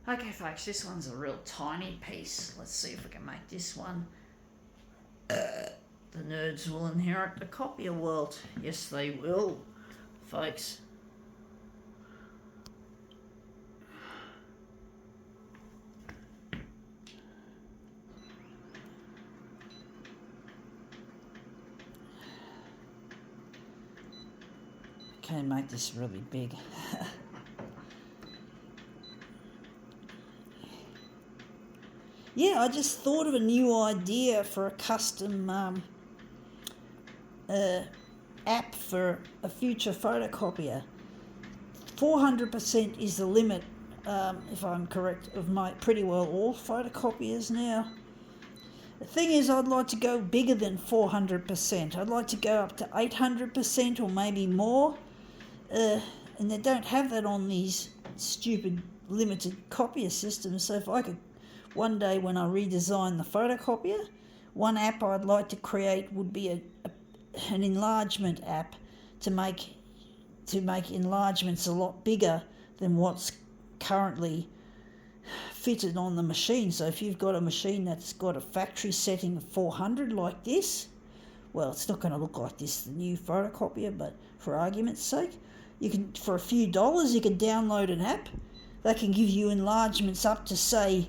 Okay, folks, this one's a real tiny piece. Let's see if we can make this one. The nerds will inherit the copier world. Yes, they will, folks. Okay, make this really big. Yeah, I just thought of a new idea for a custom app for a future photocopier. 400% is the limit, if I'm correct, of my pretty well all photocopiers now. The thing is, I'd like to go bigger than 400%. I'd like to go up to 800% or maybe more. And they don't have that on these stupid limited copier systems. So if I could, one day when I redesign the photocopier, one app I'd like to create would be an enlargement app to make enlargements a lot bigger than what's currently fitted on the machine. So if you've got a machine that's got a factory setting of 400 like this, well, it's not going to look like this, the new photocopier, but for argument's sake, you can, for a few dollars, you can download an app that can give you enlargements up to, say,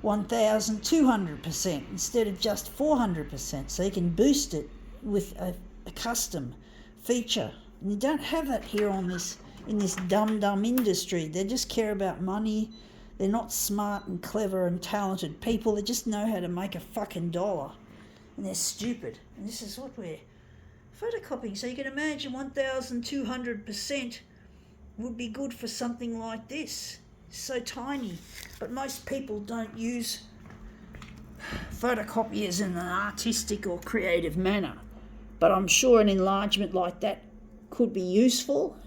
1,200% instead of just 400%. So you can boost it with a custom feature. And you don't have that here in this dumb industry. They just care about money. They're not smart and clever and talented people. They just know how to make a fucking dollar. And they're stupid. And this is what we're photocopying. So you can imagine 1,200% would be good for something like this. It's so tiny. But most people don't use photocopiers in an artistic or creative manner. But I'm sure an enlargement like that could be useful.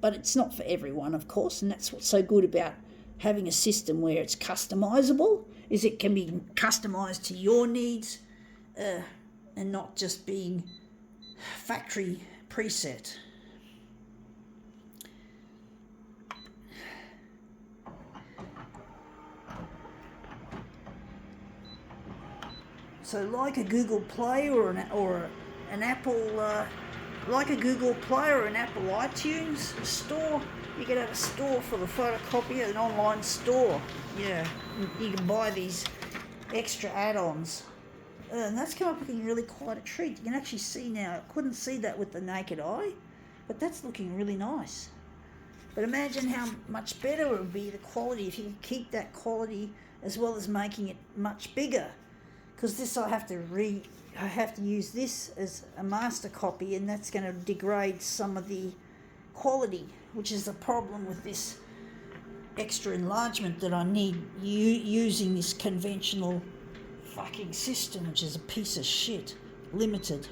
But it's not for everyone, of course. And that's what's so good about having a system where it's customizable, is it can be customized to your needs and not just being factory preset. So like a Google Play or an Apple, like a Google Play or an Apple iTunes store, you can have a store for the photocopier, an online store. Yeah, you can buy these extra add-ons. And that's come up looking really quite a treat. You can actually see now, I couldn't see that with the naked eye, but that's looking really nice. But imagine how much better it would be, the quality, if you could keep that quality as well as making it much bigger. Because this I have to use this as a master copy, and that's going to degrade some of the quality, which is the problem with this extra enlargement that I need using this conventional fucking system, which is a piece of shit, limited.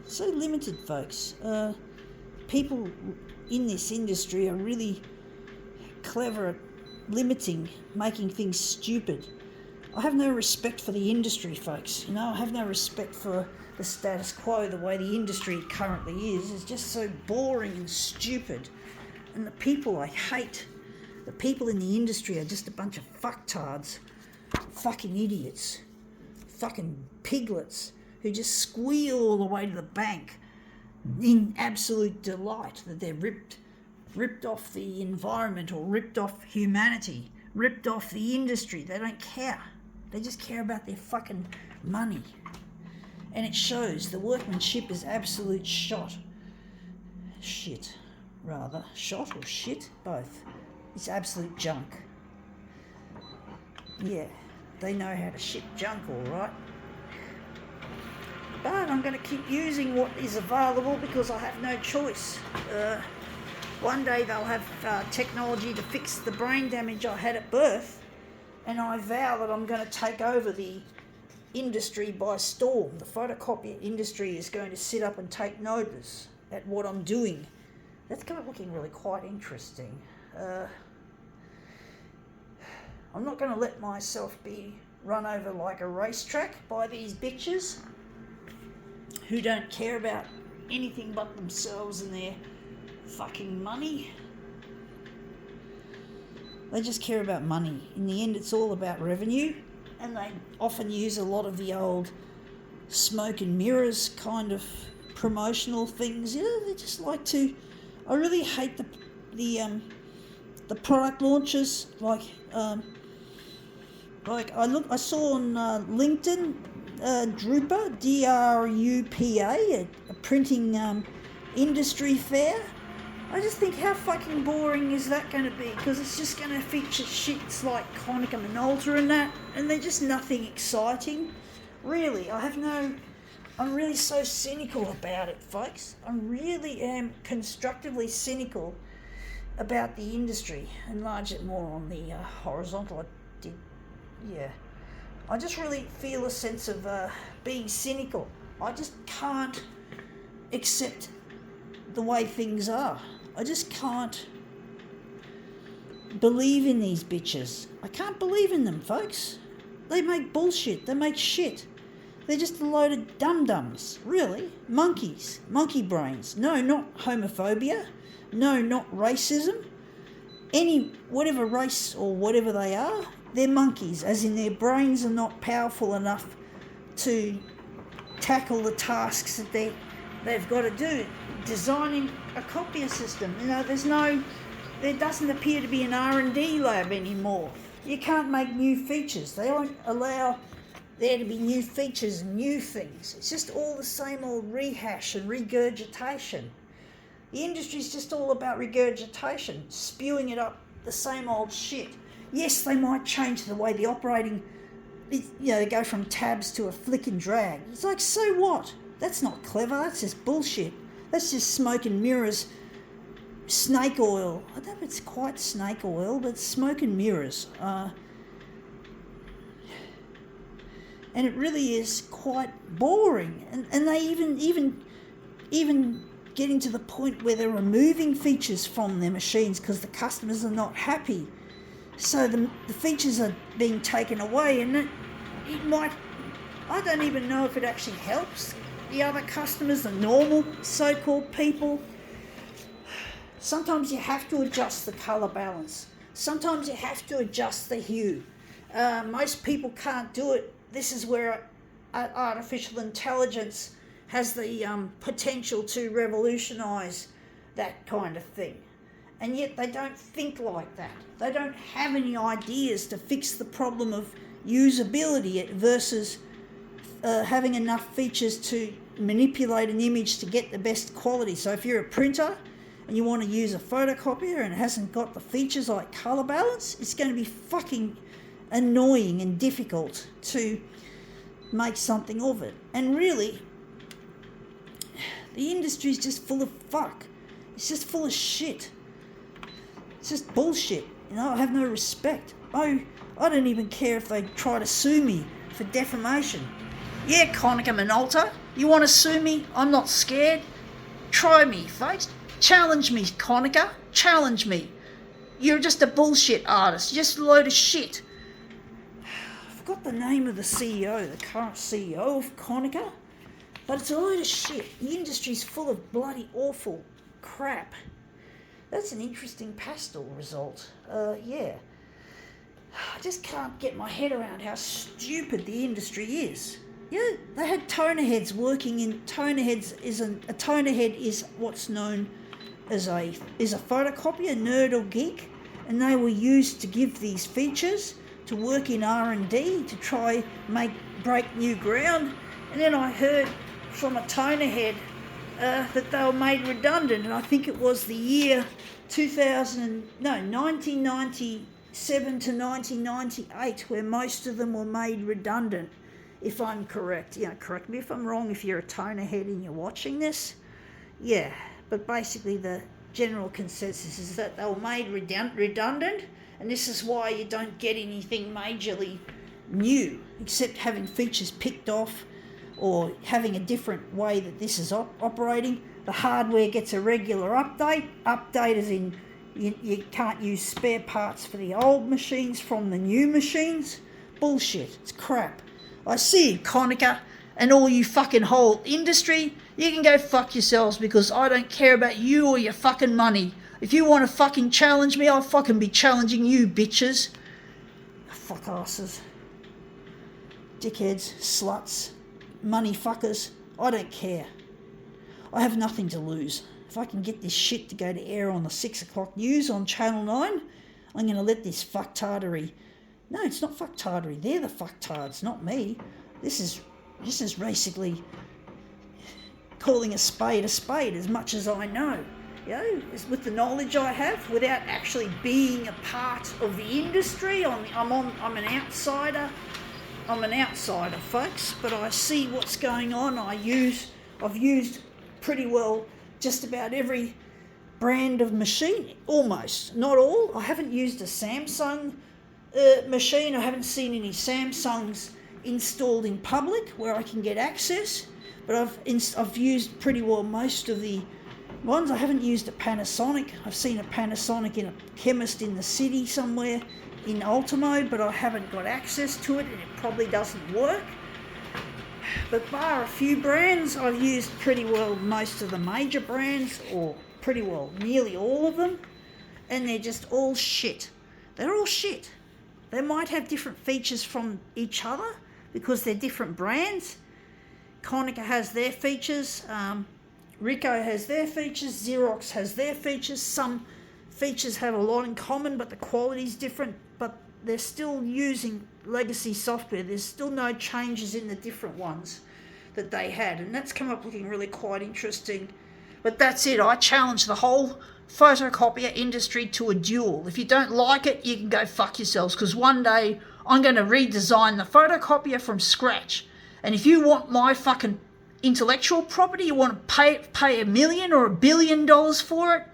So limited, folks. People in this industry are really clever at limiting, making things stupid. I have no respect for the industry, folks. You know, I have no respect for the status quo, the way the industry currently is. It's just so boring and stupid. And the people I hate, the people in the industry are just a bunch of fucktards, fucking idiots, fucking piglets who just squeal all the way to the bank in absolute delight that they're ripped off the environment or ripped off humanity, ripped off the industry. They don't care. They just care about their fucking money. And it shows. The workmanship is absolute shit, rather. Shot or shit? Both. It's absolute junk. Yeah, they know how to ship junk all right. But I'm going to keep using what is available because I have no choice. One day they'll have technology to fix the brain damage I had at birth, and I vow that I'm going to take over the industry by storm. The photocopier industry is going to sit up and take notice at what I'm doing. That's kind of looking really quite interesting. I'm not going to let myself be run over like a racetrack by these bitches who don't care about anything but themselves and their fucking money. They just care about money. In the end, it's all about revenue, and they often use a lot of the old smoke and mirrors kind of promotional things. They just like to. I really hate the product launches. Like I saw on LinkedIn, Drupa, DRUPA, a printing industry fair. I just think, how fucking boring is that going to be? Because it's just going to feature shits like Konica Minolta and that, and they're just nothing exciting. Really, I'm really so cynical about it, folks. I really am constructively cynical about the industry. Enlarge it more on the horizontal. I just really feel a sense of being cynical. I just can't accept the way things are. I just can't believe in these bitches. I can't believe in them, folks. They make bullshit. They make shit. They're just a load of dum-dums. Really. Monkeys. Monkey brains. No, not homophobia. No, not racism. Whatever race or whatever they are, they're monkeys, as in their brains are not powerful enough to tackle the tasks that they've got to do. Designing a copier system, there doesn't appear to be an R&D lab anymore. You can't make new features. They won't allow there to be new features and new things. It's just all the same old rehash and regurgitation. The industry's just all about regurgitation, spewing it up the same old shit. Yes, they might change the way the operating, they go from tabs to a flick and drag. It's like, so what? That's not clever. That's just bullshit. That's just smoke and mirrors, snake oil. I don't know if it's quite snake oil, but smoke and mirrors. And it really is quite boring. And they even getting to the point where they're removing features from their machines because the customers are not happy. So the features are being taken away, and it might, I don't even know if it actually helps the other customers, the normal so-called people. Sometimes you have to adjust the colour balance. Sometimes you have to adjust the hue. Most people can't do it. This is where artificial intelligence has the potential to revolutionise that kind of thing. And yet they don't think like that. They don't have any ideas to fix the problem of usability versus having enough features to manipulate an image to get the best quality. So if you're a printer and you want to use a photocopier and it hasn't got the features like colour balance, it's going to be fucking annoying and difficult to make something of it. And really, the industry's just full of fuck. It's just full of shit. It's just bullshit. I have no respect. I don't even care if they try to sue me for defamation. Yeah, Konica Minolta, you want to sue me? I'm not scared. Try me, folks. Challenge me, Konica. Challenge me. You're just a bullshit artist. You're just a load of shit. I forgot the name of the CEO, the current CEO of Konica, but it's a load of shit. The industry's full of bloody awful crap. That's an interesting pastel result. Yeah. I just can't get my head around how stupid the industry is. Yeah, they had toner heads working in toner heads. A toner head is what's known as a photocopier, nerd or geek, and they were used to give these features to work in R&D to try break new ground. And then I heard from a toner head that they were made redundant, and I think it was the year 1997 to 1998 where most of them were made redundant, if I'm correct. Correct me if I'm wrong if you're a toner head and you're watching this. Yeah, but basically the general consensus is that they were made redundant, and this is why you don't get anything majorly new except having features picked off or having a different way that this is operating. The hardware gets a regular update. Update as in you can't use spare parts for the old machines from the new machines. Bullshit. It's crap. I see you, Konica, and all you fucking whole industry. You can go fuck yourselves because I don't care about you or your fucking money. If you want to fucking challenge me, I'll fucking be challenging you, bitches. Fuck asses. Dickheads, sluts, money fuckers. I don't care. I have nothing to lose. If I can get this shit to go to air on the 6 o'clock news on Channel 9, I'm going to let this fucktardery... No, it's not fucktardery. They're the fucktards, not me. This is basically calling a spade as much as I know. You know, with the knowledge I have, without actually being a part of the industry. I'm an outsider. I'm an outsider, folks, but I see what's going on. I've used pretty well just about every brand of machine, almost, not all. I haven't used a Samsung machine. I haven't seen any Samsungs installed in public where I can get access, but I've used pretty well most of the ones. I haven't used a Panasonic. I've seen a Panasonic in a chemist in the city somewhere in Ultimo, but I haven't got access to it, and it probably doesn't work. But bar a few brands, I've used pretty well most of the major brands, or pretty well nearly all of them, and they're just all shit. They're all shit. They might have different features from each other because they're different brands. Konica has their features, Ricoh has their features, Xerox has their features. Some features have a lot in common, but the quality's different, but they're still using legacy software. There's still no changes in the different ones that they had, and that's come up looking really quite interesting. But that's it. I challenge the whole photocopier industry to a duel. If you don't like it, you can go fuck yourselves, because one day I'm going to redesign the photocopier from scratch. And if you want my fucking intellectual property, you want to pay $1 million or $1 billion for it,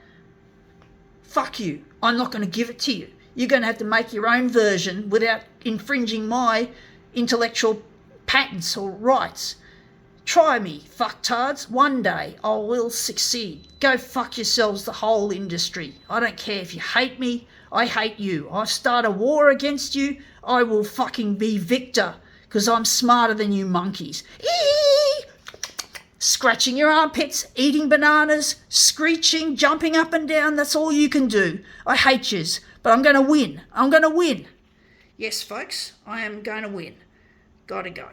fuck you. I'm not going to give it to you. You're going to have to make your own version without infringing my intellectual patents or rights. Try me, fucktards. One day I will succeed. Go fuck yourselves, the whole industry. I don't care if you hate me. I hate you. I start a war against you. I will fucking be victor, because I'm smarter than you monkeys. Eee! Scratching your armpits, eating bananas, screeching, jumping up and down. That's all you can do. I hate yous, but I'm going to win. I'm going to win. Yes, folks, I am going to win. Gotta go.